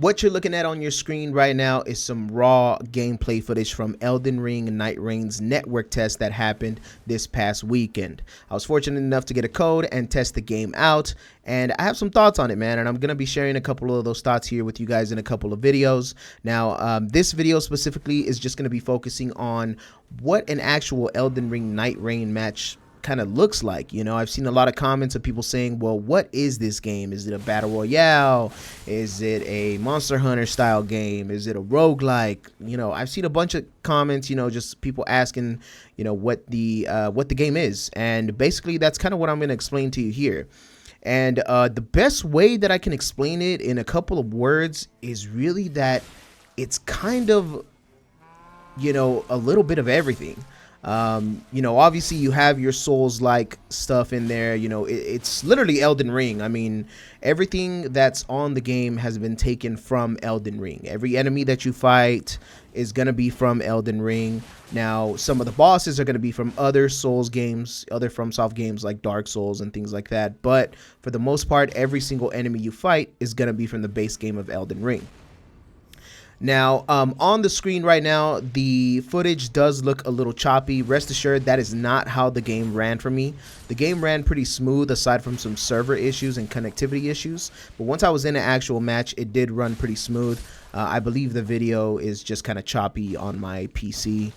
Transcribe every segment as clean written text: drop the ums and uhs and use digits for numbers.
What you're looking at on your screen right now is some raw gameplay footage from Elden Ring and Nightreign's network test that happened this past weekend. I was fortunate enough to get a code and test the game out, and I have some thoughts on it, man, and I'm going to be sharing a couple of those thoughts here with you guys in a couple of videos. Now, this video specifically is just going to be focusing on what an actual Elden Ring Nightreign match kind of looks like. You know, I've seen a lot of comments of people saying, well, what is this game? Is it a battle royale? Is it a Monster Hunter style game? Is it a roguelike? You know, I've seen a bunch of comments, you know, just people asking, you know, what the game is, and basically that's kind of what I'm going to explain to you here. And the best way that I can explain it in a couple of words is really that it's kind of, you know, a little bit of everything. You know, obviously you have your Souls-like stuff in there. You know, it's literally Elden Ring. I mean, everything that's on the game has been taken from Elden Ring. Every enemy that you fight is going to be from Elden Ring. Now, some of the bosses are going to be from other Souls games, other FromSoft games like Dark Souls and things like that. But for the most part, every single enemy you fight is going to be from the base game of Elden Ring. Now, on the screen right now, the footage does look a little choppy. Rest assured, that is not how the game ran for me. The game ran pretty smooth aside from some server issues and connectivity issues. But once I was in an actual match, it did run pretty smooth. I believe the video is just kind of choppy on my PC,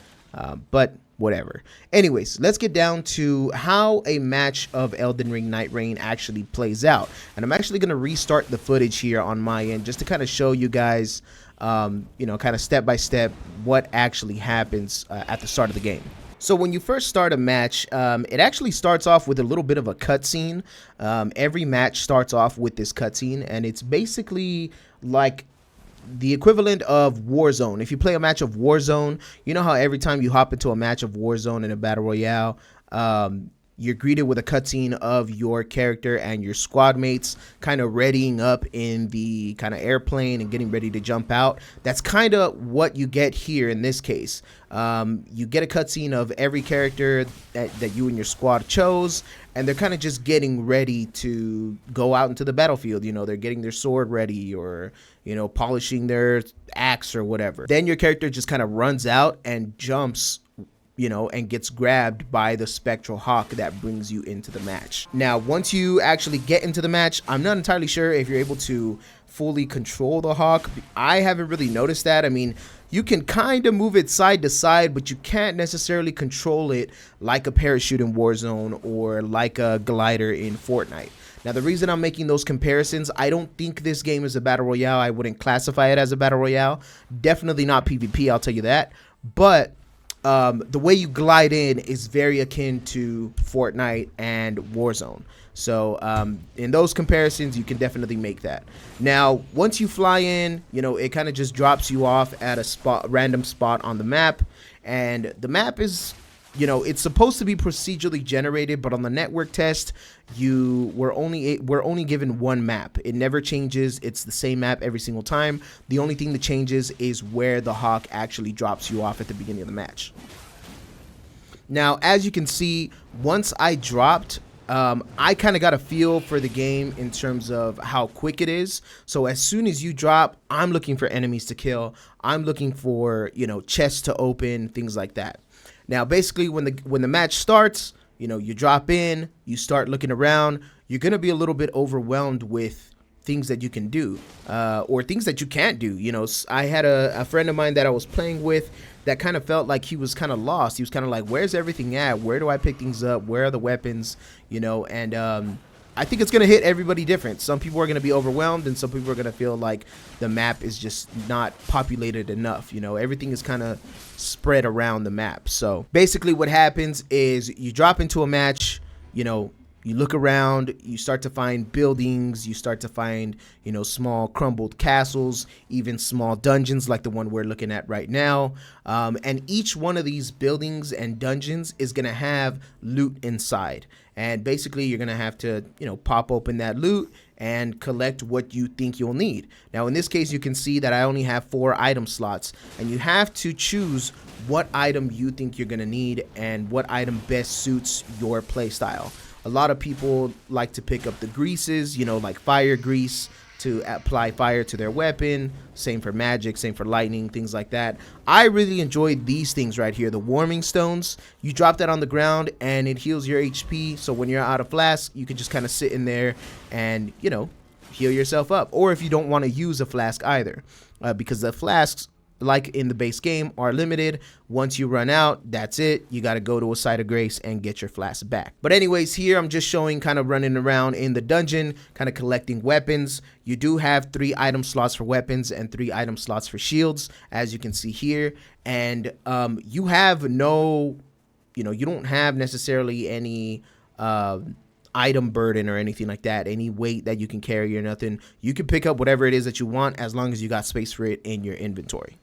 but whatever. Anyways, let's get down to how a match of Elden Ring Nightreign actually plays out. And I'm actually going to restart the footage here on my end just to kind of show you guys you know, kind of step by step what actually happens at the start of the game. So when you first start a match, it actually starts off with a little bit of a cutscene. Every match starts off with this cutscene, and it's basically like the equivalent of Warzone. If you play a match of Warzone, you know how every time you hop into a match of Warzone in a battle royale, you're greeted with a cutscene of your character and your squad mates kind of readying up in the kind of airplane and getting ready to jump out. That's kind of what you get here in this case. You get a cutscene of every character that you and your squad chose, and they're kind of just getting ready to go out into the battlefield. You know, they're getting their sword ready, or, you know, polishing their axe or whatever. Then your character just kind of runs out and jumps, you know, and gets grabbed by the spectral hawk that brings you into the match. Now, once you actually get into the match, I'm not entirely sure if you're able to fully control the hawk. I haven't really noticed that. I mean, you can kind of move it side to side, but you can't necessarily control it like a parachute in Warzone or like a glider in Fortnite. Now, the reason I'm making those comparisons, I don't think this game is a battle royale. I wouldn't classify it as a battle royale. Definitely not PvP, I'll tell you that. But the way you glide in is very akin to Fortnite and Warzone. So in those comparisons, you can definitely make that. Now, once you fly in, you know, it kind of just drops you off at a random spot on the map. And the map is, you know, it's supposed to be procedurally generated, but on the network test, we're only given one map. It never changes. It's the same map every single time. The only thing that changes is where the hawk actually drops you off at the beginning of the match. Now, as you can see, once I dropped, I kind of got a feel for the game in terms of how quick it is. So as soon as you drop, I'm looking for enemies to kill. I'm looking for, you know, chests to open, things like that. Now, basically, when the match starts, you know, you drop in, you start looking around, you're going to be a little bit overwhelmed with things that you can do or things that you can't do. You know, I had a friend of mine that I was playing with that kind of felt like he was kind of lost. He was kind of like, where's everything at? Where do I pick things up? Where are the weapons? You know, and I think it's going to hit everybody different. Some people are going to be overwhelmed, and some people are going to feel like the map is just not populated enough. You know, everything is kind of spread around the map. So basically what happens is you drop into a match, you know, you look around, you start to find buildings, you start to find, you know, small crumbled castles, even small dungeons like the one we're looking at right now. And each one of these buildings and dungeons is going to have loot inside. And basically you're going to have to, you know, pop open that loot and collect what you think you'll need. Now, in this case, you can see that I only have 4 item slots, and you have to choose what item you think you're going to need and what item best suits your play style. A lot of people like to pick up the greases, you know, like fire grease, to apply fire to their weapon. Same for magic, same for lightning, things like that. I really enjoyed these things right here. The warming stones, you drop that on the ground and it heals your HP. So when you're out of flask, you can just kind of sit in there and, you know, heal yourself up. Or if you don't want to use a flask either, because the flasks, like in the base game, are limited. Once you run out, that's it. You got to go to a site of grace and get your flask back. But anyways, here I'm just showing kind of running around in the dungeon, kind of collecting weapons. You do have 3 item slots for weapons and 3 item slots for shields, as you can see here. And you have no, you know, you don't have necessarily any item burden or anything like that, any weight that you can carry or nothing. You can pick up whatever it is that you want as long as you got space for it in your inventory.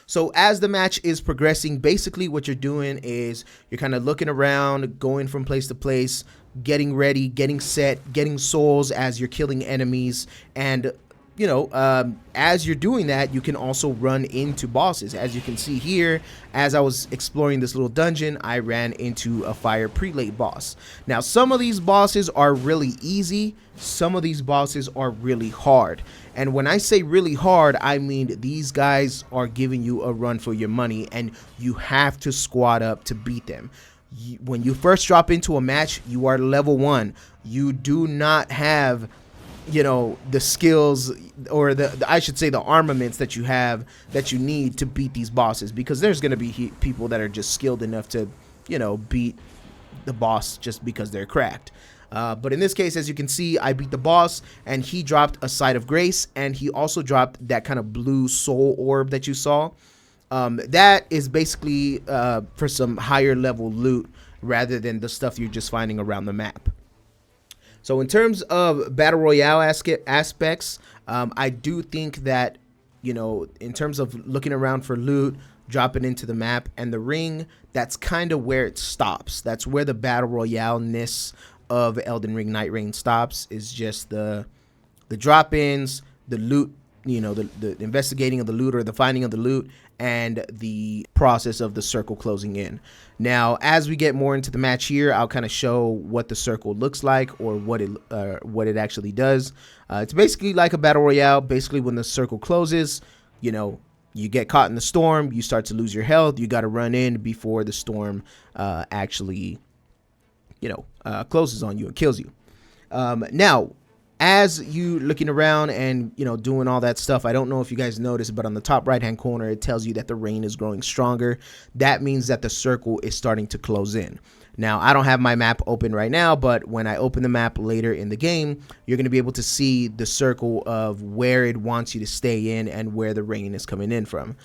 So as the match is progressing, basically what you're doing is you're kind of looking around, going from place to place, getting ready, getting set, getting souls as you're killing enemies. And you know, as you're doing that, you can also run into bosses. As you can see here, as I was exploring this little dungeon, I ran into a fire prelate boss. Now, some of these bosses are really easy. Some of these bosses are really hard. And when I say really hard, I mean these guys are giving you a run for your money, and you have to squad up to beat them. When you first drop into a match, you are level 1. You do not have, you know, the skills or the I should say the armaments that you have that you need to beat these bosses, because there's going to be people that are just skilled enough to, you know, beat the boss just because they're cracked. But in this case, as you can see, I beat the boss and he dropped a site of grace, and he also dropped that kind of blue soul orb that you saw. That is basically for some higher level loot rather than the stuff you're just finding around the map. So in terms of battle royale aspects, I do think that, you know, in terms of looking around for loot, dropping into the map and the ring, that's kind of where it stops. That's where the battle royale-ness of Elden Ring Nightreign stops, is just the drop-ins, the loot, you know, the investigating of the loot or the finding of the loot, and the process of the circle closing in. Now, as we get more into the match here, I'll kind of show what the circle looks like, or what it actually does. It's basically like a battle royale. Basically, when the circle closes, you know, you get caught in the storm, you start to lose your health, you got to run in before the storm actually, you know, closes on you and kills you. Now, as you looking around and, you know, doing all that stuff, I don't know if you guys noticed, but on the top right hand corner, it tells you that the rain is growing stronger. That means that the circle is starting to close in. Now, I don't have my map open right now, but when I open the map later in the game, you're going to be able to see the circle of where it wants you to stay in and where the rain is coming in from.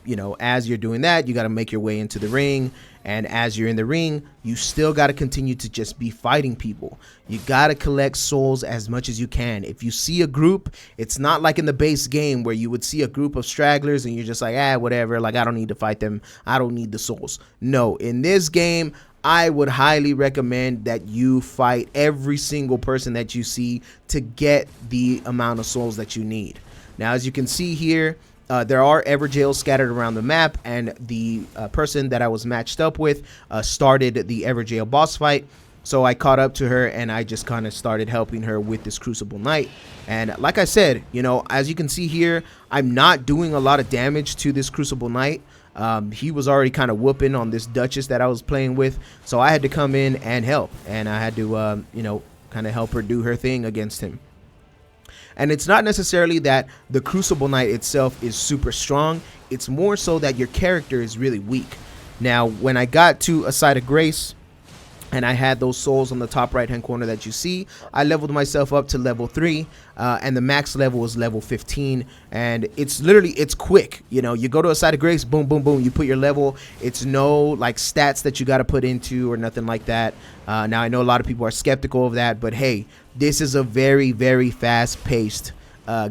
You know, as you're doing that, you got to make your way into the ring. And as you're in the ring, you still got to continue to just be fighting people. You got to collect souls as much as you can. If you see a group, it's not like in the base game where you would see a group of stragglers and you're just like, whatever, like I don't need to fight them. I don't need the souls. No, in this game, I would highly recommend that you fight every single person that you see to get the amount of souls that you need. Now, as you can see here, there are Everjails scattered around the map, and the person that I was matched up with started the Everjail boss fight. So I caught up to her and I just kind of started helping her with this Crucible Knight. And like I said, you know, as you can see here, I'm not doing a lot of damage to this Crucible Knight. He was already kind of whooping on this Duchess that I was playing with, so I had to come in and help, and I had to, you know, kind of help her do her thing against him. And it's not necessarily that the Crucible Knight itself is super strong. It's more so that your character is really weak. Now, when I got to a site of grace and I had those souls on the top right hand corner that you see, I leveled myself up to level 3, and the max level is level 15. And it's literally, it's quick. You know, you go to a site of grace, boom, boom, boom, you put your level. It's no like stats that you got to put into or nothing like that. Now, I know a lot of people are skeptical of that, but hey, this is a very, very fast paced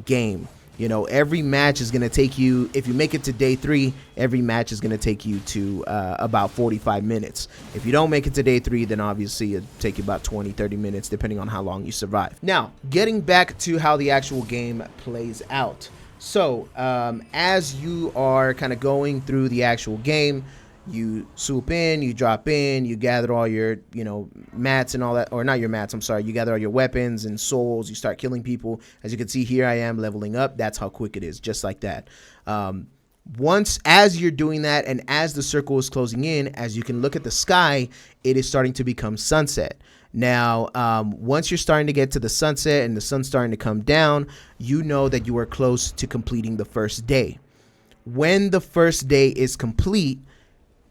game. You know, every match is going to take you, if you make it to day 3, every match is going to take you to about 45 minutes. If you don't make it to day 3, then obviously it'll take you about 20-30 minutes, depending on how long you survive. Now, getting back to how the actual game plays out. So, as you are kind of going through the actual game, You swoop in, you drop in, you gather all your, mats and all that, or not your mats, I'm sorry. You gather all your weapons and souls. You start killing people. As you can see here, I am leveling up. That's how quick it is, just like that. As you're doing that and as the circle is closing in, as you can look at the sky, it is starting to become sunset. Now, once you're starting to get to the sunset and the sun's starting to come down, you know that you are close to completing the first day. When the first day is complete,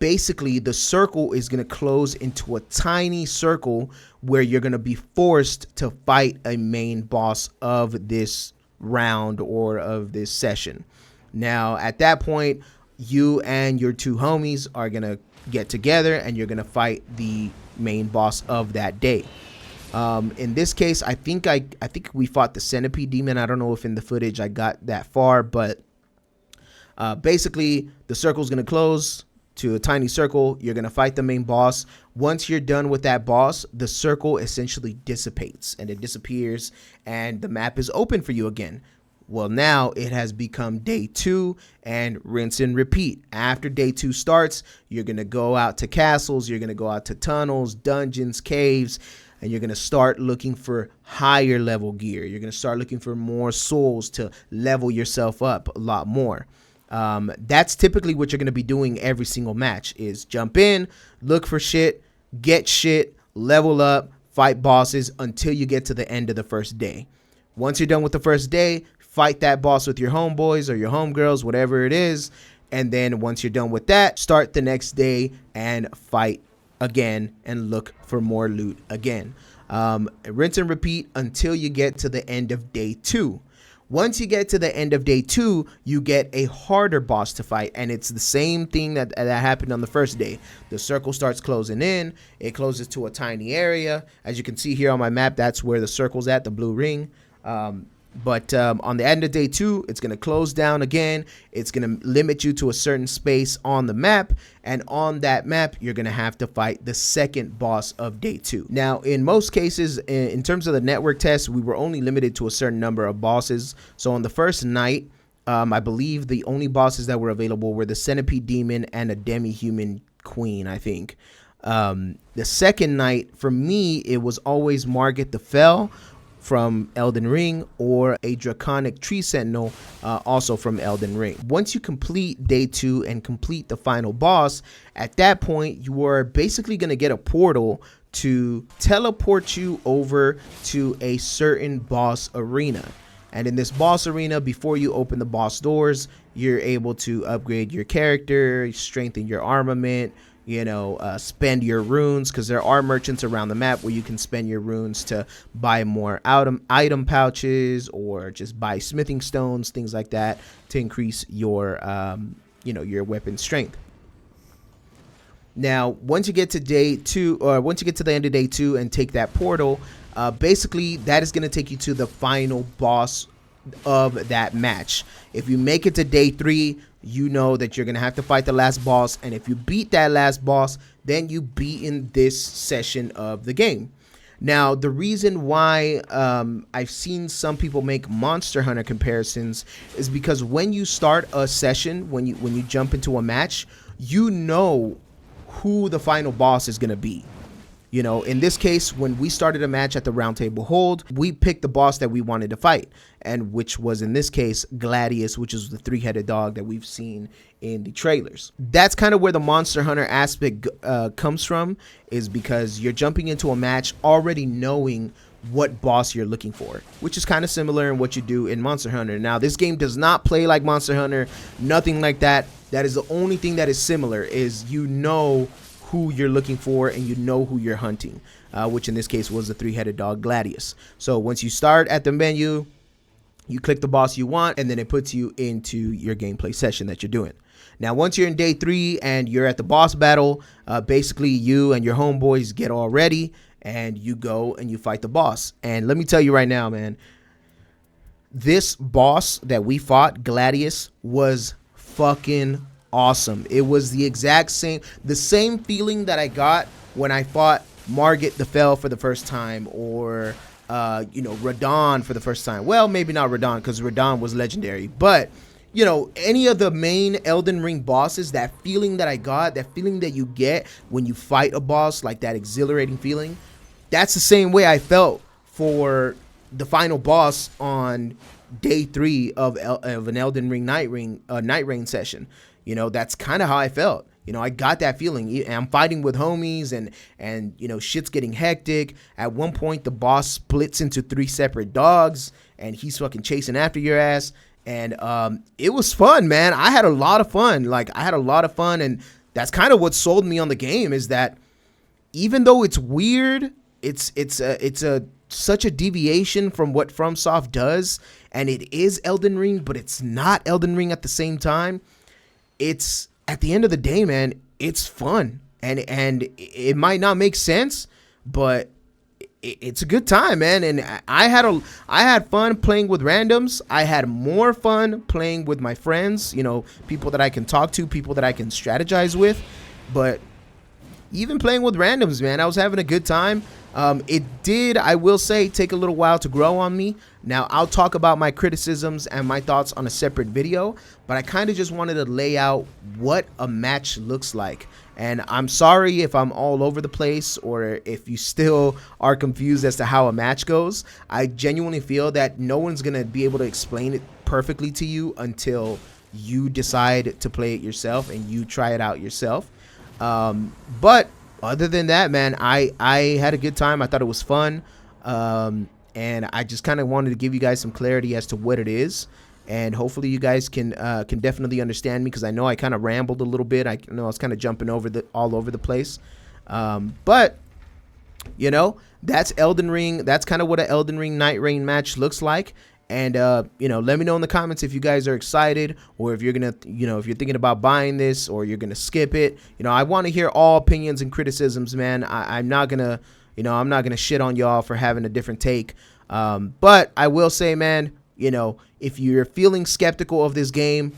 basically the circle is going to close into a tiny circle where you're going to be forced to fight a main boss of this round or of this session. Now, at that point, you and your two homies are going to get together and you're going to fight the main boss of that day. In this case, I think we fought the centipede demon. I don't know if in the footage I got that far, but basically the circle is going to close to a tiny circle. You're going to fight the main boss. Once you're done with that boss, the circle essentially dissipates and it disappears and the map is open for you again. Well, now it has become day 2 and rinse and repeat. After day 2 starts, you're going to go out to castles, you're going to go out to tunnels, dungeons, caves, and you're going to start looking for higher level gear. You're going to start looking for more souls to level yourself up a lot more. That's typically what you're going to be doing every single match is jump in, look for shit, get shit, level up, fight bosses until you get to the end of the first day. Once you're done with the first day, fight that boss with your homeboys or your homegirls, whatever it is. And then once you're done with that, start the next day and fight again and look for more loot again. Rinse and repeat until you get to the end of day 2. Once you get to the end of day 2, you get a harder boss to fight, and it's the same thing that happened on the first day. The circle starts closing in. It closes to a tiny area. As you can see here on my map, that's where the circle's at, the blue ring. But on the end of day 2, it's going to close down again. It's going to limit you to a certain space on the map. And on that map, you're going to have to fight the second boss of day 2. Now, in most cases, in terms of the network test, we were only limited to a certain number of bosses. So on the first night, I believe the only bosses that were available were the centipede demon and a demi-human queen, I think. The second night, for me, it was always Margit the Fell from Elden Ring or a draconic tree sentinel also from Elden Ring. Once you complete day 2 and complete the final boss, at that point you are basically going to get a portal to teleport you over to a certain boss arena. And in this boss arena, before you open the boss doors, you're able to upgrade your character, strengthen your armament, spend your runes, because there are merchants around the map where you can spend your runes to buy more item pouches or just buy smithing stones, things like that, to increase your your weapon strength. Now, once you get to day 2, or once you get to the end of day 2 and take that portal, basically that is going to take you to the final boss of that match. If you make it to day 3, you know that you're gonna have to fight the last boss, and if you beat that last boss, then you beat in this session of the game. Now, the reason why I've seen some people make Monster Hunter comparisons is because when you start a session, when you jump into a match, you know who the final boss is gonna be. In this case, when we started a match at the Round Table Hold, we picked the boss that we wanted to fight, and which was, in this case, Gladius, which is the 3-headed dog that we've seen in the trailers. That's kind of where the Monster Hunter aspect comes from, is because you're jumping into a match already knowing what boss you're looking for, which is kind of similar in what you do in Monster Hunter. Now, this game does not play like Monster Hunter, nothing like that. That is the only thing that is similar, is who you're looking for and who you're hunting, which in this case was the 3-headed dog Gladius. So once you start at the menu, you click the boss you want, and then it puts you into your gameplay session that you're doing. Now, once you're in day 3 and you're at the boss battle, basically you and your homeboys get all ready and you go and you fight the boss. And let me tell you right now, man, this boss that we fought, Gladius, was fucking awesome. It was the same feeling that I got when I fought Margit the Fell for the first time, or Radon for the first time. Well, maybe not Radon, because Radon was legendary, but you know, any of the main Elden Ring bosses, that feeling that I got, that feeling that you get when you fight a boss, like that exhilarating feeling, that's the same way I felt for the final boss on day 3 of an Elden Ring Nightreign session. You know, that's kind of how I felt. You know, I got that feeling. I'm fighting with homies, and you know, shit's getting hectic. At one point, the boss splits into 3 separate dogs, and he's fucking chasing after your ass. And it was fun, man. I had a lot of fun. Like, I had a lot of fun, and that's kind of what sold me on the game, is that even though it's weird, it's such a deviation from what FromSoft does, and it is Elden Ring, but it's not Elden Ring at the same time. It's, at the end of the day, man, it's fun, and it might not make sense, but it's a good time, man. And I had fun playing with randoms. I had more fun playing with my friends, you know, people that I can talk to, people that I can strategize with. But even playing with randoms, man, I was having a good time. It did, I will say, take a little while to grow on me. Now, I'll talk about my criticisms and my thoughts on a separate video, but I kind of just wanted to lay out what a match looks like. And I'm sorry if I'm all over the place, or if you still are confused as to how a match goes. I genuinely feel that no one's going to be able to explain it perfectly to you until you decide to play it yourself and you try it out yourself. But other than that, man, I had a good time. I thought it was fun. And I just kind of wanted to give you guys some clarity as to what it is. And hopefully you guys can definitely understand me, because I know I kind of rambled a little bit. I know I was kind of jumping all over the place. But, you know, that's Elden Ring. That's kind of what an Elden Ring Nightreign match looks like. And, you know, let me know in the comments if you guys are excited, or if you're going to, you know, if you're thinking about buying this, or you're going to skip it. You know, I want to hear all opinions and criticisms, man. I'm not going to, you know, I'm not going to shit on y'all for having a different take. But I will say, man, you know, if you're feeling skeptical of this game,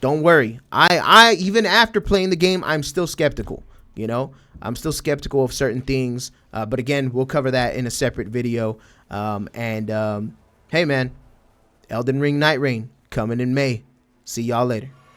don't worry. I even after playing the game, I'm still skeptical. You know, I'm still skeptical of certain things. But again, we'll cover that in a separate video. Hey, man, Elden Ring Nightreign coming in May. See y'all later.